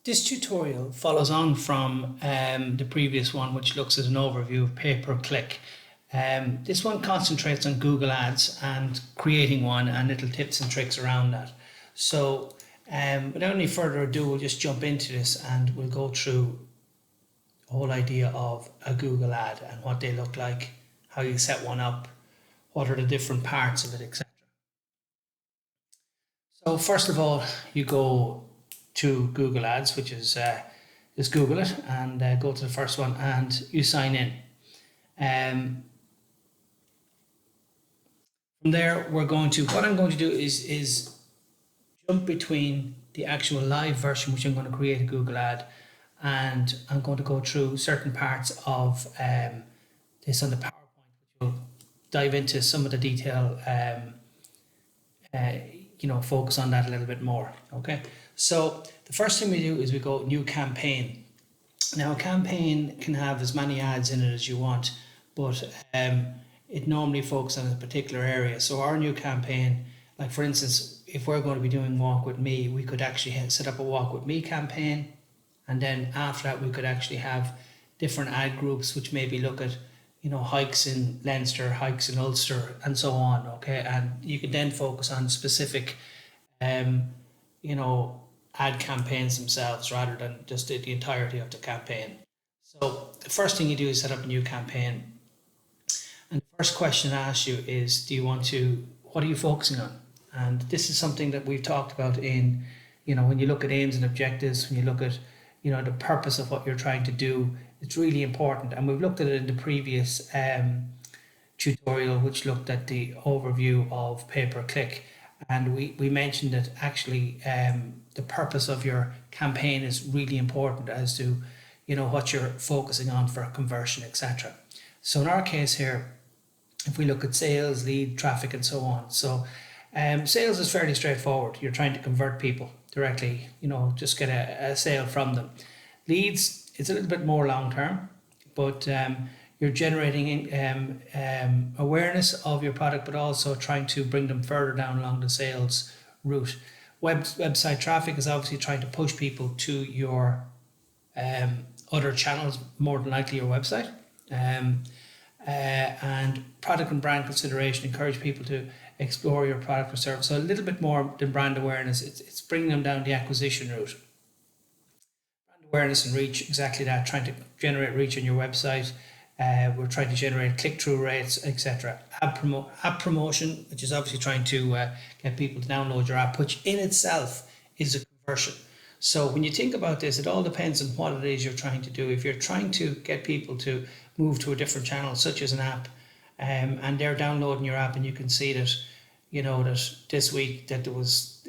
This tutorial follows on from the previous one, which looks at an overview of pay-per-click. This one concentrates on Google Ads and creating one and little tips and tricks around that. So without any further ado, we'll just jump into this and we'll go through the whole idea of a Google ad and what they look like, how you set one up, what are the different parts of it, etc. So first of all, you go to Google Ads, which is just Google it and go to the first one and you sign in. From there, what I'm going to do is jump between the actual live version, which I'm going to create a Google ad, and I'm going to go through certain parts of this on the PowerPoint, which will dive into some of the detail, focus on that a little bit more. Okay, so the first thing we do is we go new campaign. Now, a campaign can have as many ads in it as you want, but it normally focuses on a particular area. So our new campaign, like for instance, if we're going to be doing Walk With Me, we could actually set up a Walk With Me campaign. And then after that, we could actually have different ad groups, which maybe look at, hikes in Leinster, hikes in Ulster, and so on. Okay. And you could then focus on specific, ad campaigns themselves rather than just the entirety of the campaign. So the first thing you do is set up a new campaign. And the first question I ask you is, what are you focusing on? And this is something that we've talked about in, when you look at aims and objectives, when you look at, the purpose of what you're trying to do, it's really important. And we've looked at it in the previous tutorial, which looked at the overview of pay-per-click. And we mentioned that actually the purpose of your campaign is really important as to, what you're focusing on for conversion, etc. So in our case here, if we look at sales, lead, traffic, and so on. So sales is fairly straightforward. You're trying to convert people directly, just get a sale from them. Leads, it's a little bit more long term, but you're generating awareness of your product, but also trying to bring them further down along the sales route. Website traffic is obviously trying to push people to your other channels, more than likely your website. And product and brand consideration, encourage people to explore your product or service. So a little bit more than brand awareness, it's bringing them down the acquisition route. Brand awareness and reach, exactly that, trying to generate reach on your website. We're trying to generate click-through rates, etc. App promotion, which is obviously trying to get people to download your app, which in itself is a conversion. So when you think about this, it all depends on what it is you're trying to do. If you're trying to get people to move to a different channel, such as an app, and they're downloading your app, and you can see that, that this week that there was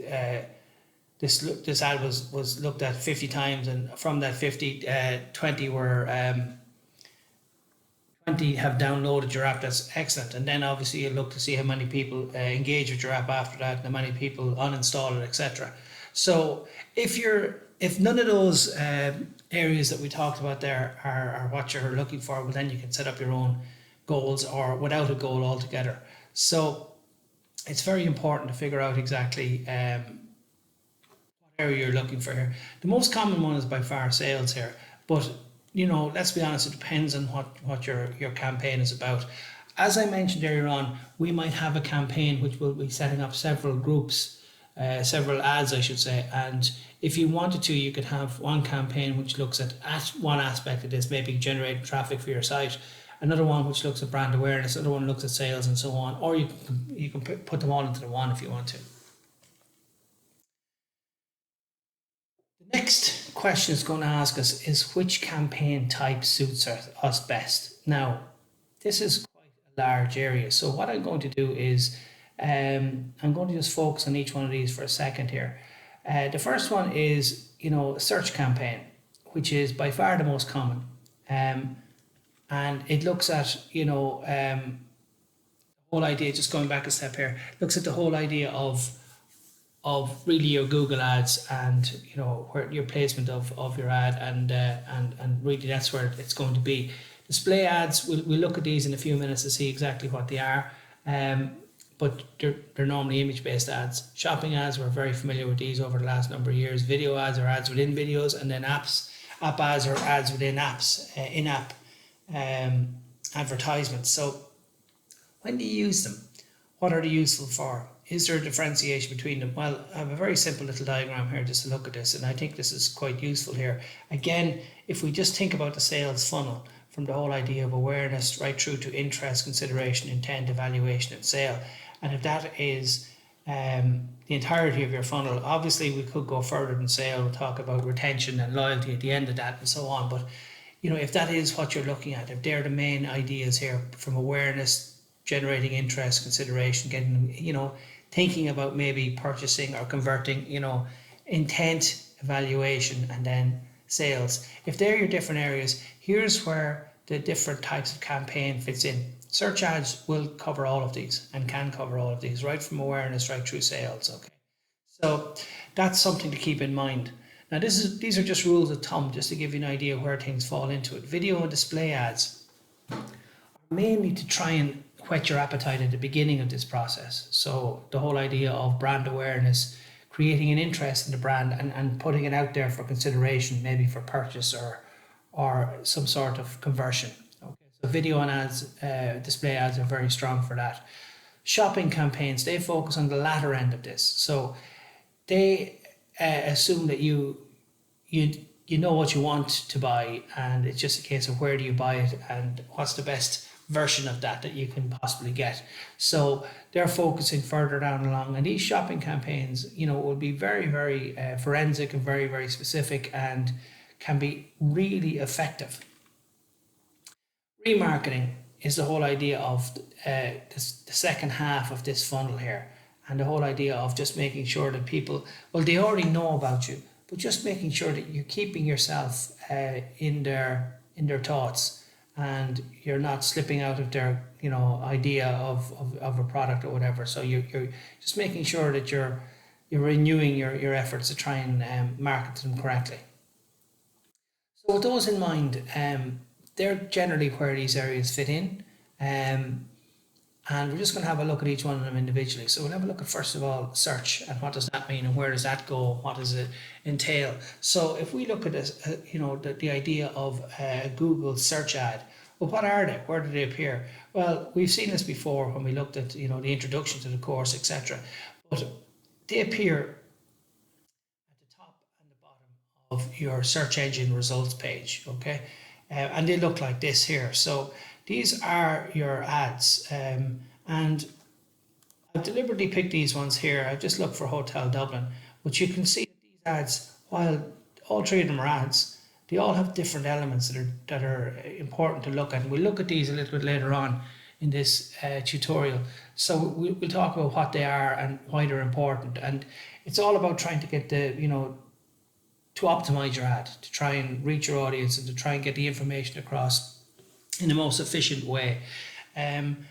this ad was looked at 50 times, and from that 50, 20 were 20 have downloaded your app. That's excellent. And then obviously you look to see how many people engage with your app after that, and how many people uninstall it, etc. So if none of those areas that we talked about there are what you're looking for, well, then you can set up your own goals or without a goal altogether. So it's very important to figure out exactly what area you're looking for here. The most common one is by far sales here, but let's be honest, it depends on what your campaign is about. As I mentioned earlier on, we might have a campaign which will be setting up several groups, several ads, I should say, and if you wanted to, you could have one campaign which looks at one aspect of this, maybe generating traffic for your site, another one which looks at brand awareness, another one looks at sales, and so on, or you can put them all into the one if you want to. The next question it's going to ask us is which campaign type suits us best. Now, this is quite a large area, so what I'm going to do is I'm going to just focus on each one of these for a second here. The first one is, a search campaign, which is by far the most common. And it looks at, the whole idea, just going back a step here, looks at the whole idea of really your Google ads and, where your placement of your ad and really that's where it's going to be. Display ads, we'll look at these in a few minutes to see exactly what they are. but they're normally image-based ads. Shopping ads, we're very familiar with these over the last number of years. Video ads are ads within videos, and then app ads are ads within apps, in-app advertisements. So when do you use them? What are they useful for? Is there a differentiation between them? Well, I have a very simple little diagram here just to look at this, and I think this is quite useful here. Again, if we just think about the sales funnel from the whole idea of awareness right through to interest, consideration, intent, evaluation, and sale, and if that is the entirety of your funnel, obviously we could go further than sale, we'll talk about retention and loyalty at the end of that and so on. But if that is what you're looking at, if they're the main ideas here, from awareness, generating interest, consideration, getting them, thinking about maybe purchasing or converting, intent, evaluation, and then sales. If they're your different areas, here's where the different types of campaign fits in. Search ads will cover all of these and can cover all of these, right from awareness right through sales. Okay, so that's something to keep in mind. Now these are just rules of thumb, just to give you an idea where things fall into it. Video and display ads are mainly to try and whet your appetite at the beginning of this process. So the whole idea of brand awareness, creating an interest in the brand and putting it out there for consideration, maybe for purchase or some sort of conversion. Okay, so video and ads, display ads are very strong for that. Shopping campaigns, they focus on the latter end of this. So they assume that you know what you want to buy, and it's just a case of where do you buy it and what's the best version of that you can possibly get. So they're focusing further down along, and these shopping campaigns, will be very, very forensic and very, very specific and can be really effective. Remarketing is the whole idea of the second half of this funnel here, and the whole idea of just making sure that people, well, they already know about you, but just making sure that you're keeping yourself in their thoughts, and you're not slipping out of their idea of a product or whatever. So you're just making sure that you're renewing your efforts to try and market them correctly. So with those in mind, they're generally where these areas fit in, and we're just going to have a look at each one of them individually. So we'll have a look at, first of all, search, and what does that mean, and where does that go, what does it entail. So if we look at this, the idea of Google search ad, well, what are they? Where do they appear? Well, we've seen this before when we looked at the introduction to the course, etc. But they appear at the top and the bottom of your search engine results page, okay? And they look like this here. So these are your ads, and I've deliberately picked these ones here. I've just looked for Hotel Dublin, but you can see that these ads, while all three of them are ads, they all have different elements that are important to look at. And we'll look at these a little bit later on in this tutorial. So we'll talk about what they are and why they're important. And it's all about trying to get to optimize your ad, to try and reach your audience and to try and get the information across in the most efficient way. And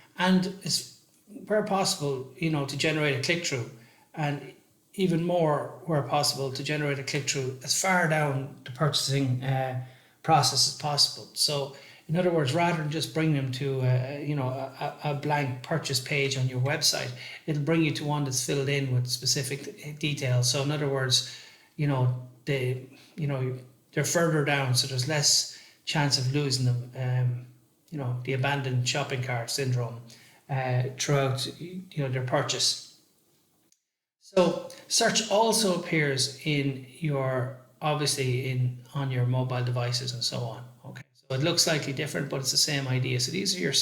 it's where possible, to generate a click-through, and even more where possible to generate a click-through as far down the purchasing process as possible. So in other words, rather than just bring them to a blank purchase page on your website, it'll bring you to one that's filled in with specific details. So in other words, they're further down, so there's less chance of losing them. The abandoned shopping cart syndrome throughout their purchase. So search also appears on your mobile devices and so on. Okay, so it looks slightly different, but it's the same idea. So these are your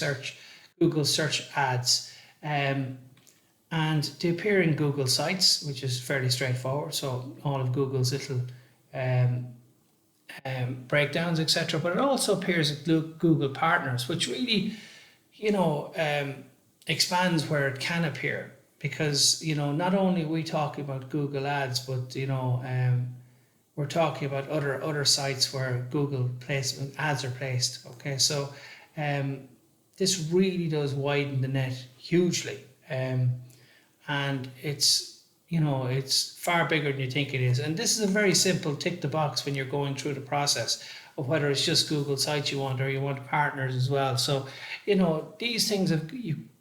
Google search ads, and they appear in Google Sites, which is fairly straightforward. So all of Google's little breakdowns, etc. But it also appears at Google Partners, which really, expands where it can appear. Because not only are we talking about Google Ads, but we're talking about other sites where Google ads are placed. Okay, so this really does widen the net hugely, and it's far bigger than you think it is. And this is a very simple tick the box when you're going through the process of whether it's just Google Sites you want or you want partners as well. So these things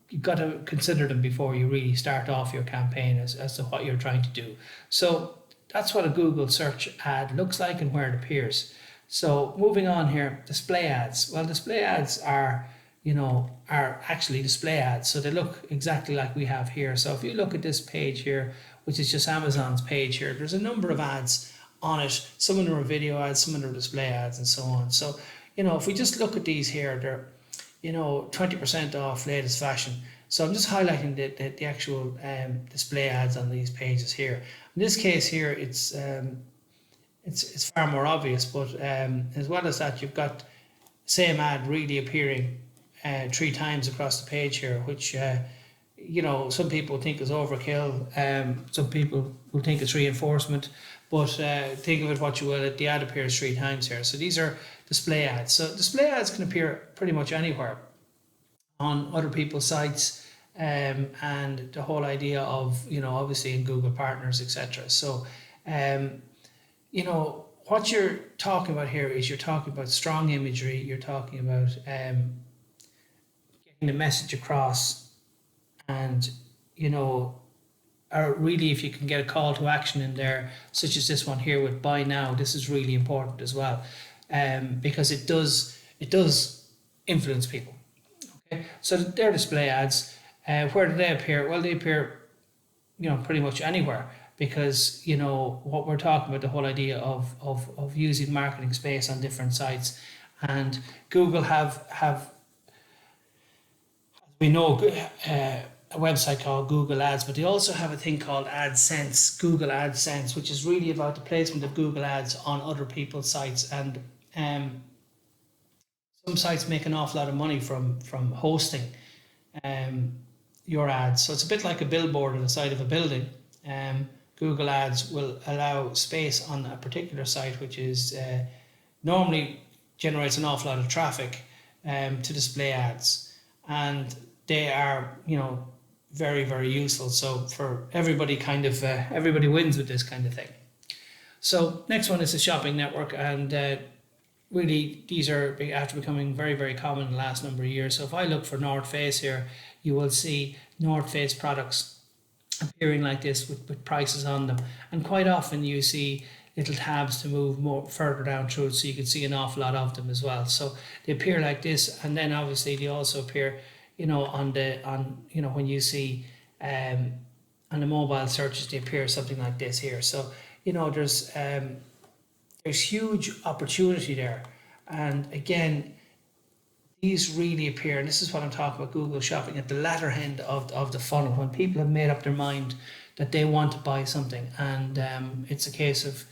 you've got to consider them before you really start off your campaign as to what you're trying to do. So that's what a Google search ad looks like and where it appears. So moving on here, display ads. Well, display ads are actually display ads. So they look exactly like we have here. So if you look at this page here, which is just Amazon's page here, there's a number of ads on it. Some of them are video ads, some of them are display ads, and so on. So, if we just look at these here, they're, 20% off latest fashion. So I'm just highlighting the actual display ads on these pages here. In this case here, it's far more obvious, but as well as that, you've got same ad really appearing 3 times across the page here, which some people think is overkill. Some people will think it's reinforcement, but think of it what you will. The ad appears 3 times here. So these are display ads. So display ads can appear pretty much anywhere on other people's sites, and the whole idea of obviously in Google Partners, etc. So what you're talking about here is you're talking about strong imagery. You're talking about getting the message across, and or really if you can get a call to action in there, such as this one here with buy now. This is really important as well, because it does influence people. Okay, so they're display ads. Where do they appear? Well, they appear pretty much anywhere, because what we're talking about, the whole idea of using marketing space on different sites. And Google have as we know, a website called Google Ads, but they also have a thing called AdSense, Google AdSense, which is really about the placement of Google Ads on other people's sites. And some sites make an awful lot of money from hosting your ads. So it's a bit like a billboard on the side of a building. Google Ads will allow space on a particular site, which is normally generates an awful lot of traffic to display ads, and they are very, very useful. So for everybody, everybody wins with this kind of thing. So next one is the shopping network, and really these are after becoming very, very common in the last number of years. So if I look for North Face here, you will see North Face products appearing like this with prices on them, and quite often you see little tabs to move more further down through it, so you can see an awful lot of them as well. So they appear like this, and then obviously they also appear when you see on the mobile searches, they appear something like this here. So there's huge opportunity there, and again, these really appear, and this is what I'm talking about, Google Shopping, at the latter end of the funnel, when people have made up their mind that they want to buy something, and it's a case of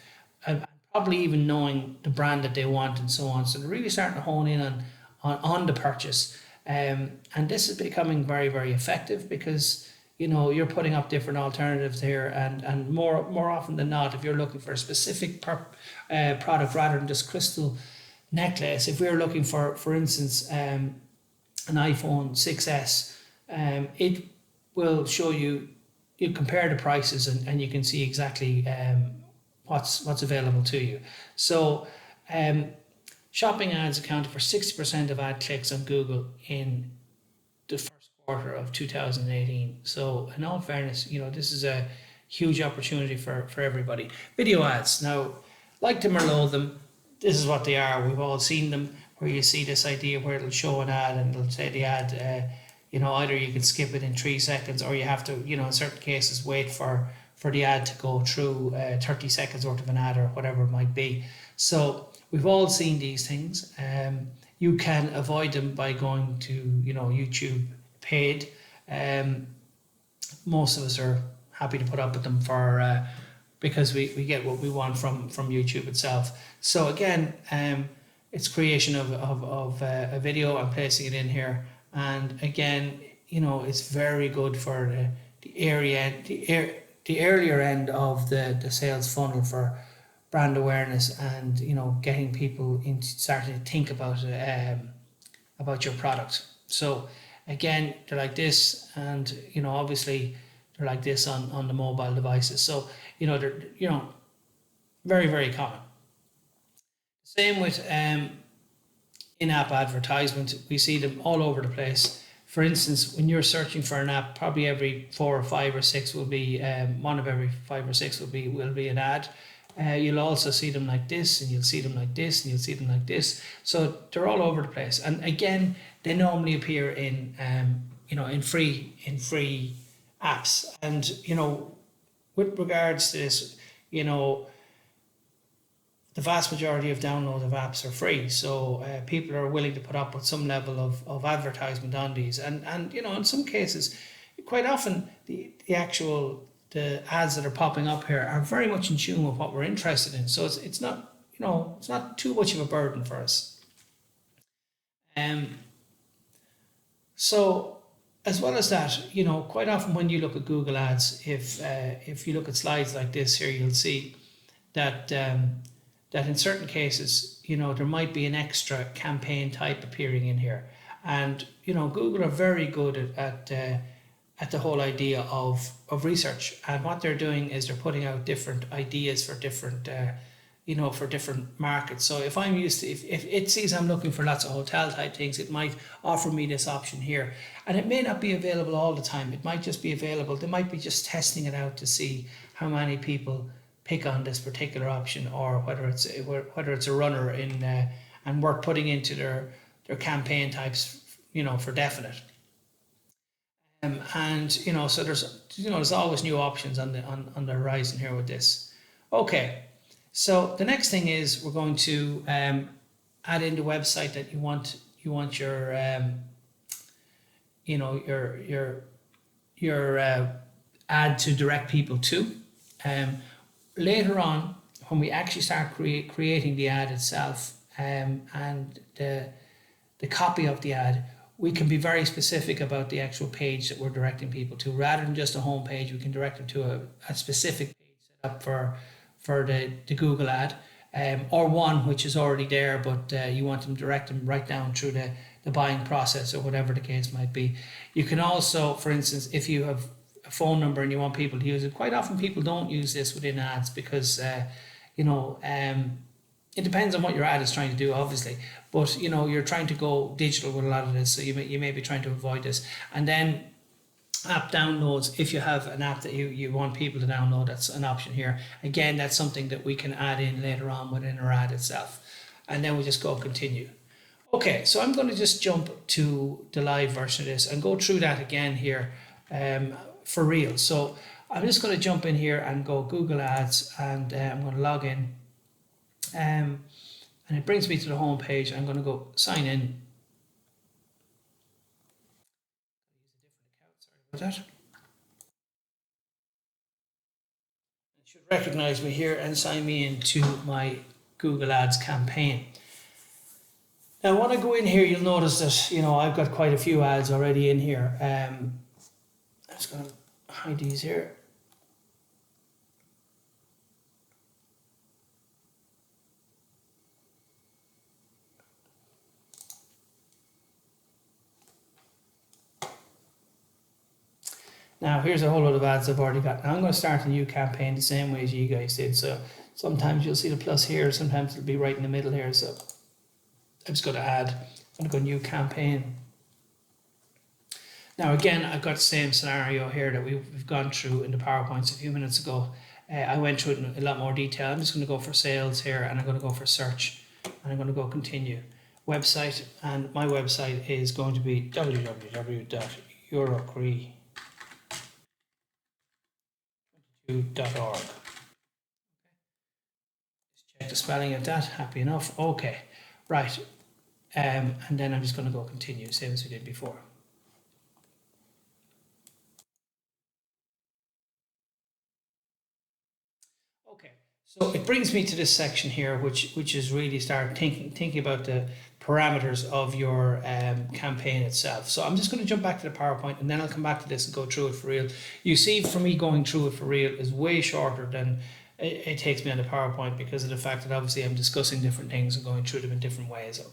probably even knowing the brand that they want and so on. So they're really starting to hone in on the purchase, and this is becoming very, very effective, because you're putting up different alternatives here, and more often than not, if you're looking for a specific product rather than just crystal necklace, if we're looking for instance an iPhone 6s, it will show you compare the prices, and you can see exactly what's available to you. So shopping ads accounted for 60% of ad clicks on Google in the first quarter of 2018. So in all fairness, this is a huge opportunity for everybody. Video ads, now, like them or loathe them, this is what they are. We've all seen them, where you see this idea where it'll show an ad and it'll say the ad, either you can skip it in 3 seconds, or you have to, in certain cases, wait for the ad to go through 30 seconds worth of an ad, or whatever it might be. So we've all seen these things. You can avoid them by going to, YouTube paid. Most of us are happy to put up with them because we get what we want from YouTube itself. So again, it's creation of a video and placing it in here, and again, it's very good for the earlier end of the sales funnel for brand awareness, and getting people starting to think about your product. So again, they're like this, and obviously they're like this on the mobile devices. So they're very, very common. Same with in-app advertisement. We see them all over the place. for instance, when you're searching for an app, probably every 4 or 5 or 6 will be one of every 5 or 6 will be an ad. You'll also see them like this, and you'll see them like this, and you'll see them like this. So they're all over the place. And again, they normally appear in in free apps. And with regards to this, the vast majority of downloads of apps are free. So people are willing to put up with some level of advertisement on these. And in some cases, quite often the ads that are popping up here are very much in tune with what we're interested in. So it's not it's not too much of a burden for us. So as well as that, quite often when you look at Google Ads, if you look at slides like this here, you'll see that that in certain cases, there might be an extra campaign type appearing in here. And, Google are very good at the whole idea of research. And what they're doing is they're putting out different ideas for different, for different markets. So if I'm used to, if it sees I'm looking for lots of hotel type things, it might offer me this option here. And it may not be available all the time. It might just be available. They might be just testing it out to see how many people pick on this particular option, or whether it's a runner in and worth putting into their campaign types, for definite. So there's always new options on the horizon here with this. Okay, so the next thing is we're going to add in the website that you want your your ad to direct people to. Later on, when we actually start creating the ad itself and the copy of the ad, we can be very specific about the actual page that we're directing people to. Rather than just a home page, we can direct them to a specific page set up for the Google ad, or one which is already there, but you want them to direct them right down through the buying process, or whatever the case might be. You can also, for instance, if you have a phone number and you want people to use it, quite often people don't use this within ads because it depends on what your ad is trying to do, obviously, but you're trying to go digital with a lot of this, so you may be trying to avoid this. And then app downloads, if you have an app that you want people to download, that's an option here. Again, that's something that we can add in later on within our ad itself, and then we just go continue. Okay, so I'm going to just jump to the live version of this and go through that again here for real. So I'm just going to jump in here and go Google Ads, and I'm going to log in, and it brings me to the home page. I'm going to go sign in. Sorry about that. It should recognize me here and sign me into my Google Ads campaign. Now when I go in here, you'll notice that I've got quite a few ads already in here. I'm just going to hide these here. Now here's a whole lot of ads I've already got. Now I'm going to start a new campaign the same way as you guys did. So sometimes you'll see the plus here, sometimes it'll be right in the middle here. So I'm just going to add, I'm going to go new campaign. Now again, I've got the same scenario here that we've gone through in the PowerPoints a few minutes ago. I went through it in a lot more detail. I'm just going to go for sales here, and I'm going to go for search, and I'm going to go continue. Website, and my website is going to be www.eurocre22.org. Just check the spelling of that. Happy enough. Okay, right. And then I'm just going to go continue, same as we did before. Okay, so it brings me to this section here, which is really start thinking about the parameters of your campaign itself. So I'm just going to jump back to the PowerPoint, and then I'll come back to this and go through it for real. You see, for me, going through it for real is way shorter than it takes me on the PowerPoint, because of the fact that obviously I'm discussing different things and going through them in different ways. Okay.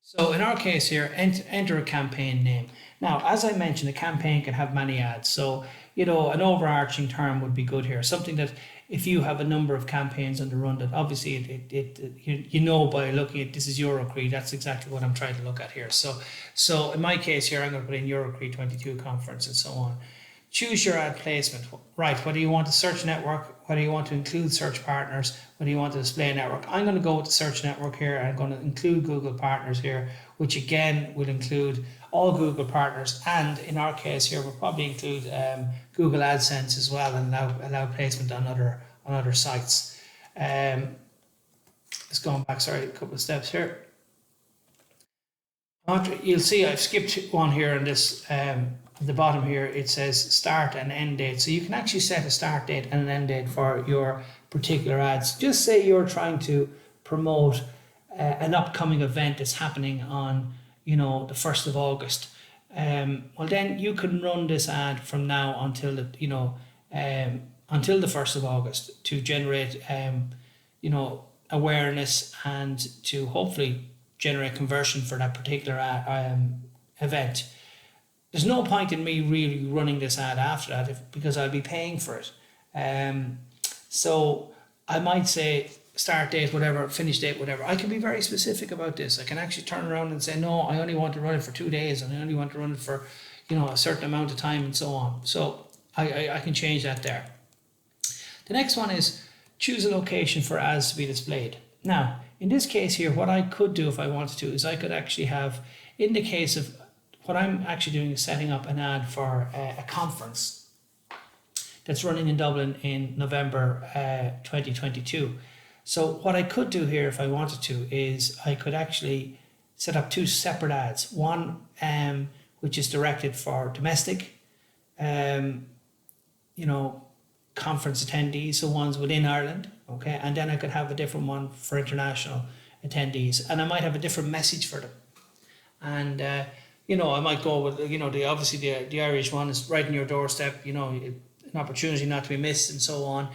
So in our case here, enter a campaign name. Now, as I mentioned, a campaign can have many ads. So an overarching term would be good here. Something that if you have a number of campaigns on the run, that obviously by looking at this is Eurocrete, that's exactly what I'm trying to look at here. So in my case here, I'm going to put in Eurocrete 22 conference and so on. Choose your ad placement, right? Whether you want a search network, whether you want to include search partners, whether you want to display network. I'm going to go with the search network here. I'm going to include Google partners here, which again will include all Google partners. And in our case here, we'll probably include Google AdSense as well, and allow placement on other sites. Just going back, sorry, a couple of steps here. You'll see I've skipped one here on this. At the bottom here, it says start and end date. So you can actually set a start date and an end date for your particular ads. Just say you're trying to promote an upcoming event that's happening on, the 1st of August. Well, then you can run this ad from now until until the 1st of August to generate, awareness and to hopefully generate conversion for that particular event. There's no point in me really running this ad after that because I'll be paying for it. So I might say start date, whatever, finish date, whatever. I can be very specific about this. I can actually turn around and say, no, I only want to run it for 2 days and I only want to run it for, a certain amount of time and so on. So I can change that there. The next one is choose a location for ads to be displayed. Now, in this case here, what I could do if I wanted to is I could actually have, in the case of, what I'm actually doing is setting up an ad for a conference that's running in Dublin in November 2022. So what I could do here if I wanted to is I could actually set up 2 separate ads. One which is directed for domestic, conference attendees, so ones within Ireland, okay? And then I could have a different one for international attendees. And I might have a different message for them. And I might go with, the Irish one is right in your doorstep, an opportunity not to be missed and so on.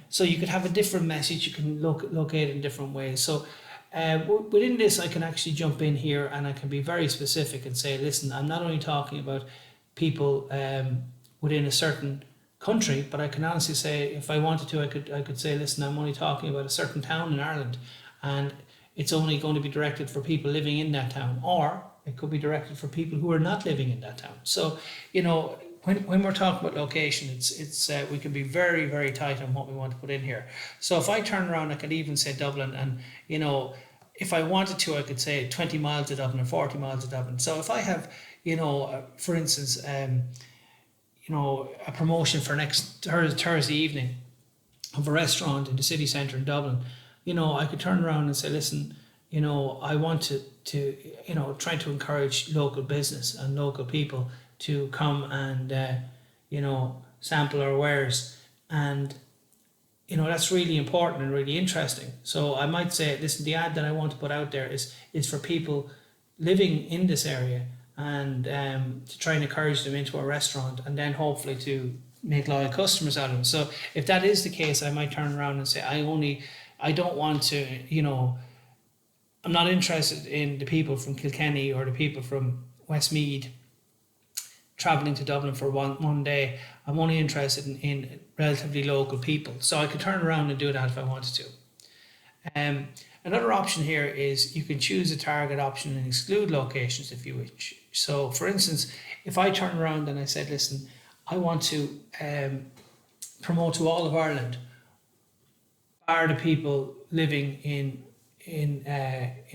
So you could have a different message, you can locate it in different ways. So within this, I can actually jump in here and I can be very specific and say, listen, I'm not only talking about people within a certain country, but I can honestly say, if I wanted to, I could say, listen, I'm only talking about a certain town in Ireland and it's only going to be directed for people living in that town, or it could be directed for people who are not living in that town. So, when we're talking about location, it's we can be very, very tight on what we want to put in here. So if I turn around, I could even say Dublin, and if I wanted to, I could say 20 miles to Dublin or 40 miles to Dublin. So if I have, for instance, a promotion for next Thursday evening of a restaurant in the city centre in Dublin, I could turn around and say, listen, I want to trying to encourage local business and local people to come and, sample our wares. And, that's really important and really interesting. So I might say, listen, the ad that I want to put out there is for people living in this area and to try and encourage them into a restaurant and then hopefully to make loyal customers out of them. So if that is the case, I might turn around and say, I don't want to, I'm not interested in the people from Kilkenny or the people from Westmeath travelling to Dublin for one day. I'm only interested in relatively local people. So I could turn around and do that if I wanted to. Another option here is you can choose a target option and exclude locations if you wish. So for instance, if I turn around and I said, listen, I want to promote to all of Ireland, are the people living in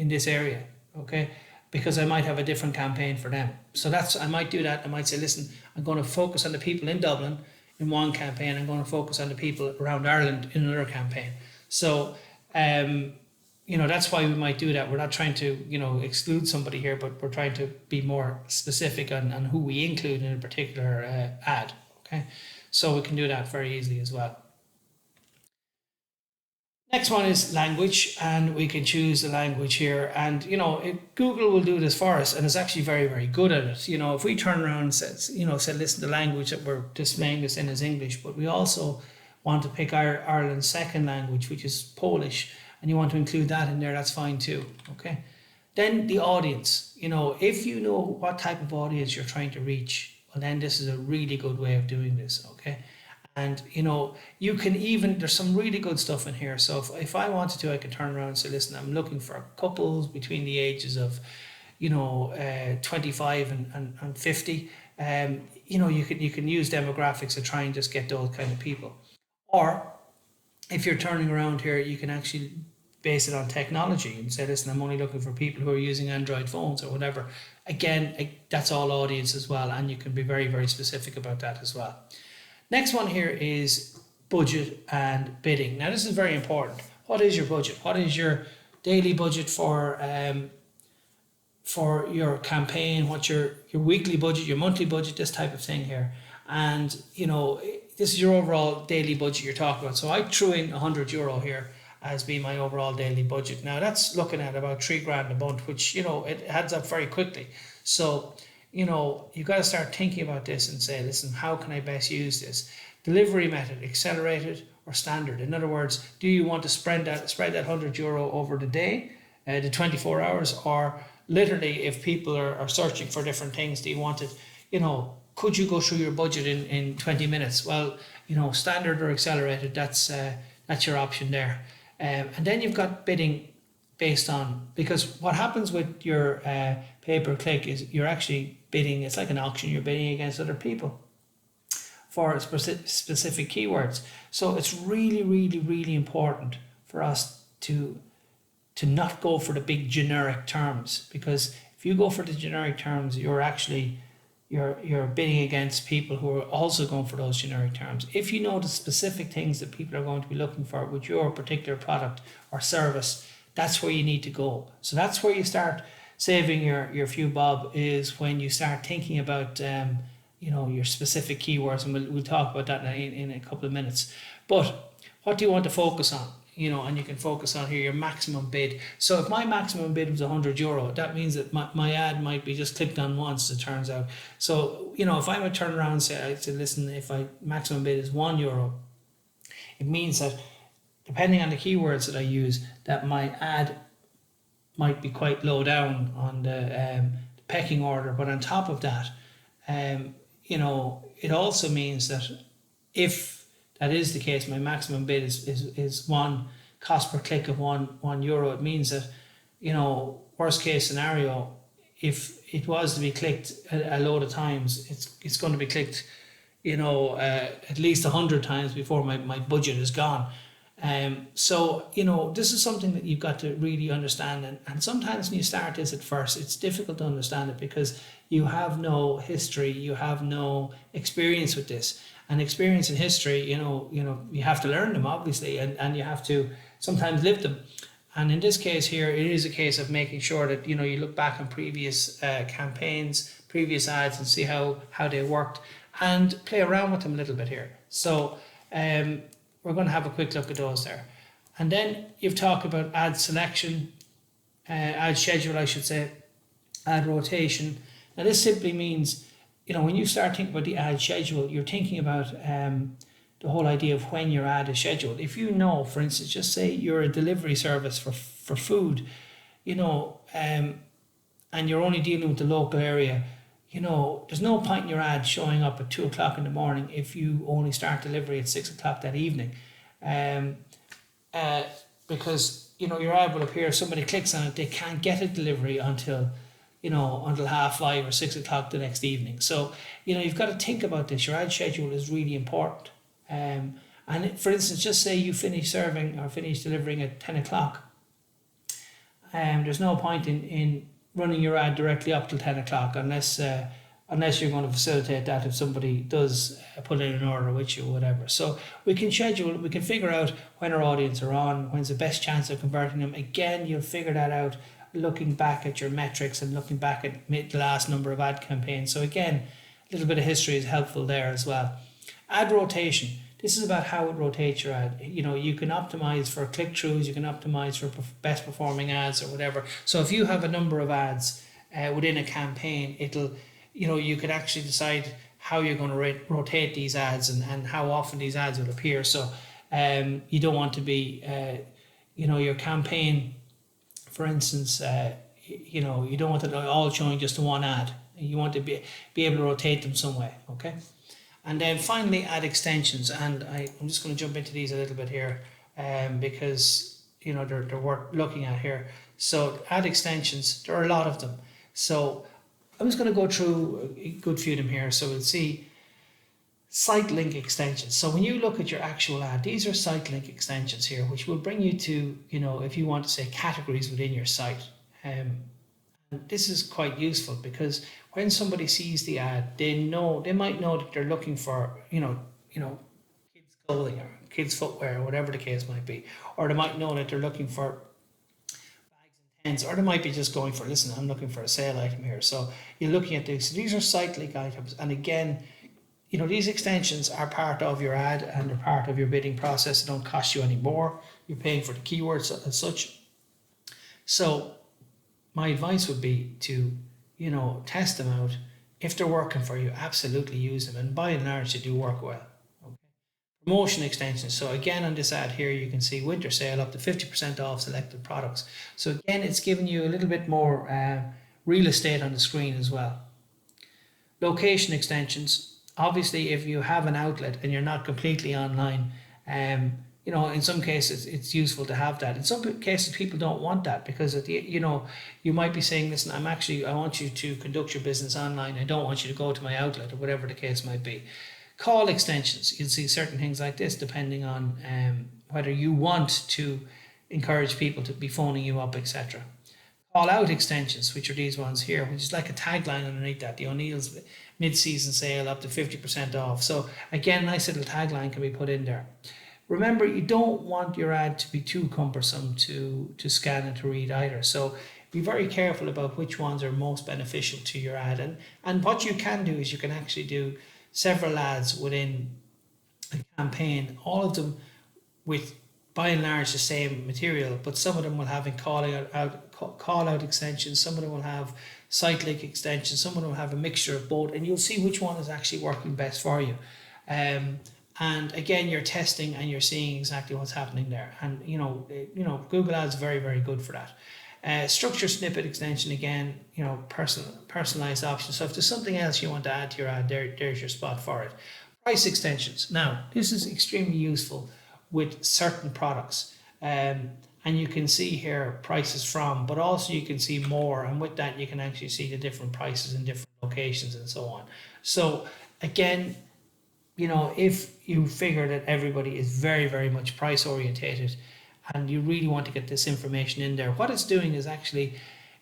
this area, okay? Because I might have a different campaign for them. So I might do that. I might say, listen, I'm going to focus on the people in Dublin in one campaign. I'm going to focus on the people around Ireland in another campaign. So, that's why we might do that. We're not trying to, exclude somebody here, but we're trying to be more specific on who we include in a particular ad, okay? So we can do that very easily as well. Next one is language, and we can choose the language here. And, Google will do this for us, and it's actually very, very good at it. If we turn around and said, listen, the language that we're displaying this in is English, but we also want to pick Ireland's second language, which is Polish, and you want to include that in there, that's fine too, okay? Then the audience, if you know what type of audience you're trying to reach, well, then this is a really good way of doing this, okay? And you can even, there's some really good stuff in here. So if I wanted to, I could turn around and say, listen, I'm looking for couples between the ages of 25 and 50. You can use demographics to try and just get those kind of people. Or if you're turning around here, you can actually base it on technology and say, listen, I'm only looking for people who are using Android phones or whatever. Again, that's all audience as well, and you can be very, very specific about that as well. Next one here is budget and bidding. Now, this is very important. What is your budget? What is your daily budget for your campaign? What's your weekly budget, your monthly budget, this type of thing here? And, this is your overall daily budget you're talking about. So I threw in €100 here as being my overall daily budget. Now that's looking at about $3,000 a month, which, it adds up very quickly. So, you've got to start thinking about this and say, listen, how can I best use this? Delivery method, accelerated or standard? In other words, do you want to spread that €100 over the day, the 24 hours, or literally if people are searching for different things, do you want it, could you go through your budget in 20 minutes? Well, standard or accelerated, that's your option there. And then you've got bidding based on, because what happens with your pay-per-click is you're actually bidding, it's like an auction, you're bidding against other people for specific keywords. So it's really, really, really important for us to not go for the big generic terms, because if you go for the generic terms, you're bidding against people who are also going for those generic terms. If you know the specific things that people are going to be looking for with your particular product or service, that's where you need to go. So that's where you start saving your few bob, is when you start thinking about your specific keywords, and we'll talk about that in a couple of minutes. But what do you want to focus on? And you can focus on here your maximum bid. So if my maximum bid was €100, that means that my ad might be just clicked on once, it turns out. So, if I would turn around and say, listen, if my maximum bid is €1, it means that depending on the keywords that I use, that my ad might be quite low down on the pecking order. But on top of that, it also means that if that is the case, my maximum bid is one cost per click of €1. It means that, worst case scenario, if it was to be clicked a load of times, it's going to be clicked, at least 100 times before my budget is gone. So, this is something that you've got to really understand. And sometimes when you start this at first, it's difficult to understand it because you have no history, you have no experience with this. And experience and history, you have to learn them, obviously, and you have to sometimes live them. And in this case here, it is a case of making sure that, you look back on previous campaigns, previous ads, and see how they worked, and play around with them a little bit here. So we're going to have a quick look at those there. And then you've talked about ad selection, ad schedule, I should say, ad rotation. Now this simply means, when you start thinking about the ad schedule, you're thinking about the whole idea of when your ad is scheduled. If you know, for instance, just say you're a delivery service for food, and you're only dealing with the local area, there's no point in your ad showing up at 2:00 in the morning if you only start delivery at 6:00 that evening. Because, your ad will appear, somebody clicks on it, they can't get a delivery until 5:30 or 6:00 the next evening. So, you've got to think about this. Your ad schedule is really important. And for instance, just say you finish serving or finish delivering at 10:00. There's no point in running your ad directly up till 10:00 unless you're going to facilitate that if somebody does put in an order with you or whatever. So we can figure out when our audience are on, when's the best chance of converting them. Again, you'll figure that out looking back at your metrics and looking back at the last number of ad campaigns. So again, a little bit of history is helpful there as well. Ad rotation. This is about how it rotates your ad. You can optimize for click-throughs, you can optimize for best performing ads or whatever. So if you have a number of ads within a campaign, you could actually decide how you're going to rotate these ads and how often these ads will appear. So you don't want to be, your campaign, for instance, you don't want it all showing just one ad. You want to be able to rotate them some way, okay? And then finally add extensions, and I'm just going to jump into these a little bit here, because you know they're worth looking at here. So add extensions, there are a lot of them. So I'm just going to go through a good few of them here. So we'll see site link extensions. So when you look at your actual ad, these are site link extensions here, which will bring you to, you know, if you want to say categories within your site. And this is quite useful because when somebody sees the ad, they might know that they're looking for, you know, kids clothing or kids footwear or whatever the case might be, or they might know that they're looking for bags and pens, or they might be just going for, listen, I'm looking for a sale item here. So you're looking at this. So these are site link items, and again, you know, these extensions are part of your ad and they're part of your bidding process. They don't cost you any more. You're paying for the keywords as such. So my advice would be to, you know, test them out. If they're working for you, absolutely use them. And by and large, they do work well. Okay. Promotion extensions. So again, on this ad here, you can see winter sale up to 50% off selected products. So again, it's giving you a little bit more real estate on the screen as well. Location extensions. Obviously, if you have an outlet and you're not completely online, you know, in some cases it's useful to have that. In some cases, people don't want that because you know, you might be saying, listen, I want you to conduct your business online. I don't want you to go to my outlet, or whatever the case might be. Call extensions. You'll see certain things like this depending on whether you want to encourage people to be phoning you up, etc. Call out extensions, which are these ones here, which is like a tagline underneath that. The O'Neill's mid-season sale up to 50% off. So again, nice little tagline can be put in there. Remember, you don't want your ad to be too cumbersome to scan and to read either. So be very careful about which ones are most beneficial to your ad. And what you can do is you can actually do several ads within a campaign, all of them with by and large the same material, but some of them will have call out extensions, some of them will have site link extensions, some of them will have a mixture of both, and you'll see which one is actually working best for you. And again, you're testing and you're seeing exactly what's happening there. And you know, Google Ads is very, very good for that. Structure snippet extension, again, you know, personalized options. So if there's something else you want to add to your ad, there's your spot for it. Price extensions. Now, this is extremely useful with certain products. And you can see here prices from, but also you can see more. And with that, you can actually see the different prices in different locations and so on. So again, you know, if you figure that everybody is very, very much price orientated and you really want to get this information in there, what it's doing is actually,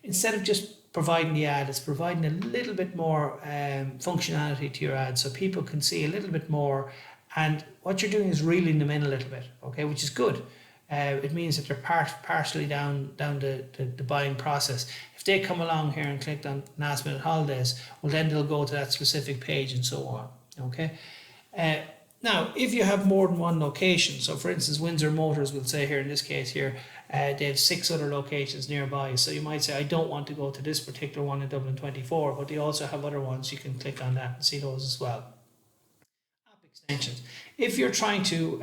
instead of just providing the ad, it's providing a little bit more functionality to your ad so people can see a little bit more. And what you're doing is reeling them in a little bit, okay, which is good. It means that they're partially down the buying process. If they come along here and clicked on last minute holidays, well, then they'll go to that specific page and so on, okay. Now, if you have more than one location, so for instance, Windsor Motors will say here in this case here, they have 6 other locations nearby. So you might say, I don't want to go to this particular one in Dublin 24, but they also have other ones. You can click on that and see those as well. App extensions. If you're trying to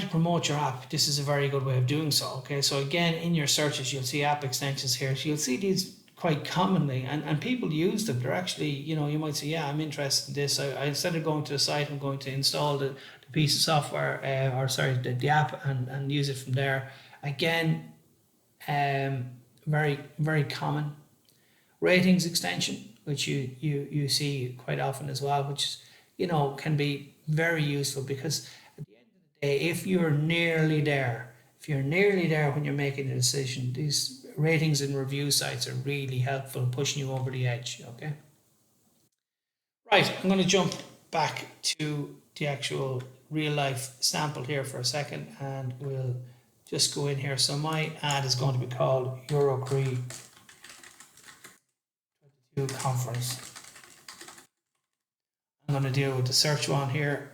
promote your app, this is a very good way of doing so. Okay, so again, in your searches, you'll see app extensions here. So you'll see these quite commonly, and people use them. They're actually, you know, you might say, yeah, I'm interested in this. I instead of going to the site, I'm going to install the piece of software, the app, and use it from there. Again, very, very common. Ratings extension, which you see quite often as well, which, you know, can be very useful because at the end of the day, if you're nearly there when you're making a decision, these ratings and review sites are really helpful in pushing you over the edge, okay? Right, I'm going to jump back to the actual real life sample here for a second, and we'll just go in here. So my ad is going to be called Eurocree 22 Conference. I'm going to deal with the search one here.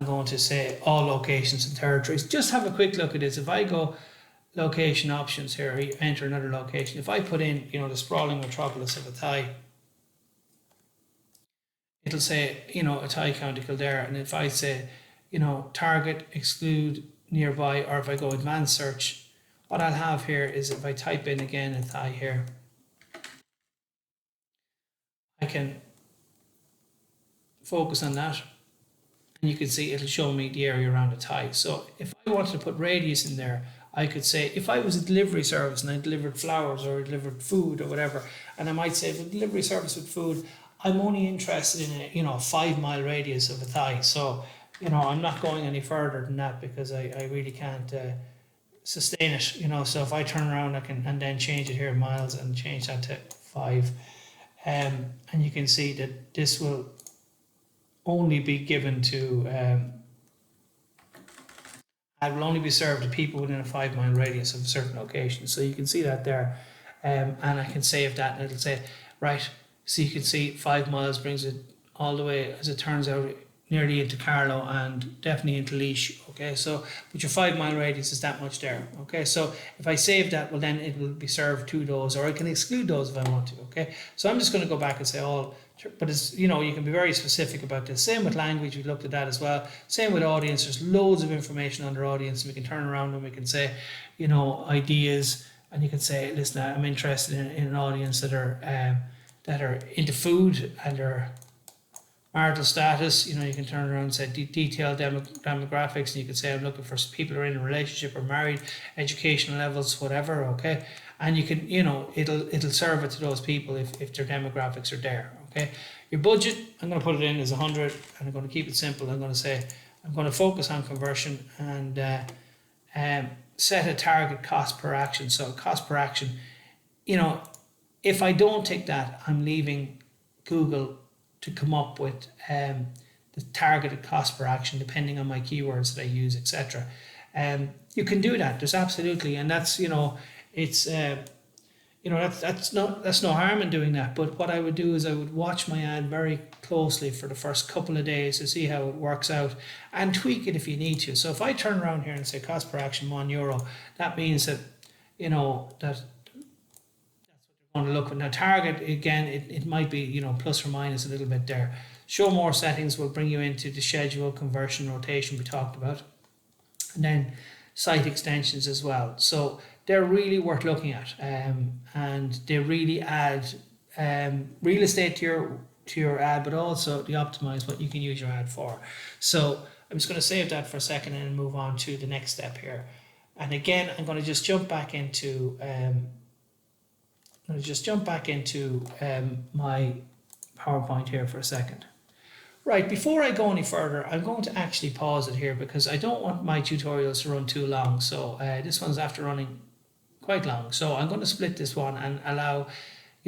I'm going to say all locations and territories. Just have a quick look at this. If I go location options here, you enter another location. If I put in, you know, the sprawling metropolis of Athy, it'll say, you know, Athy, County Kildare. And if I say, you know, target, exclude, nearby, or if I go advanced search, what I'll have here is if I type in again Athy here, I can focus on that, and you can see it'll show me the area around the tie. So if I wanted to put radius in there, I could say, if I was a delivery service and I delivered flowers or delivered food or whatever, and I might say, for delivery service with food, I'm only interested in a 5 mile radius of a tie. So, I'm not going any further than that, because I really can't sustain it. So if I turn around, I can, and then change it here in miles and change that to 5. And you can see that this will only be given to, it will only be served to people within a 5 mile radius of a certain location. So you can see that there. And I can save that, and it'll say, right, so you can see 5 miles brings it all the way, as it turns out, nearly into Carlow and definitely into Laois. Okay, so but your 5 mile radius is that much there. Okay, so if I save that, well, then it will be served to those, or I can exclude those if I want to. Okay, so I'm just going to go back and say all, but it's, you can be very specific about this. Same with language, we looked at that as well. Same with audience, there's loads of information under audience. We can turn around and we can say, ideas, and you can say, listen, I'm interested in an audience that are into food and are marital status. You can turn around and say detailed demographics, and you can say, I'm looking for people who are in a relationship or married, educational levels, whatever. Okay, and you can, it'll serve it to those people if their demographics are there. Okay, your budget, I'm going to put it in as 100, and I'm going to keep it simple. I'm going to say I'm going to focus on conversion, and set a target cost per action. So cost per action, if I don't take that, I'm leaving Google to come up with the targeted cost per action depending on my keywords that I use, etc. You can do that. There's absolutely, and that's it's that's no harm in doing that. But what I would do is I would watch my ad very closely for the first couple of days to see how it works out, and tweak it if you need to. So if I turn around here and say cost per action €1, that means that that want to look at. Now target, again, it might be plus or minus a little bit there. Show more settings will bring you into the schedule, conversion, rotation we talked about, and then site extensions as well. So they're really worth looking at, and they really add real estate to your ad, but also they optimize what you can use your ad for. So I'm just going to save that for a second and move on to the next step here. And again, I'm going to just jump back into my PowerPoint here for a second. Right, before I go any further, I'm going to actually pause it here because I don't want my tutorials to run too long. So this one's after running quite long. So I'm going to split this one and allow,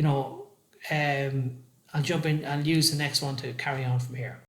I'll jump in and use the next one to carry on from here.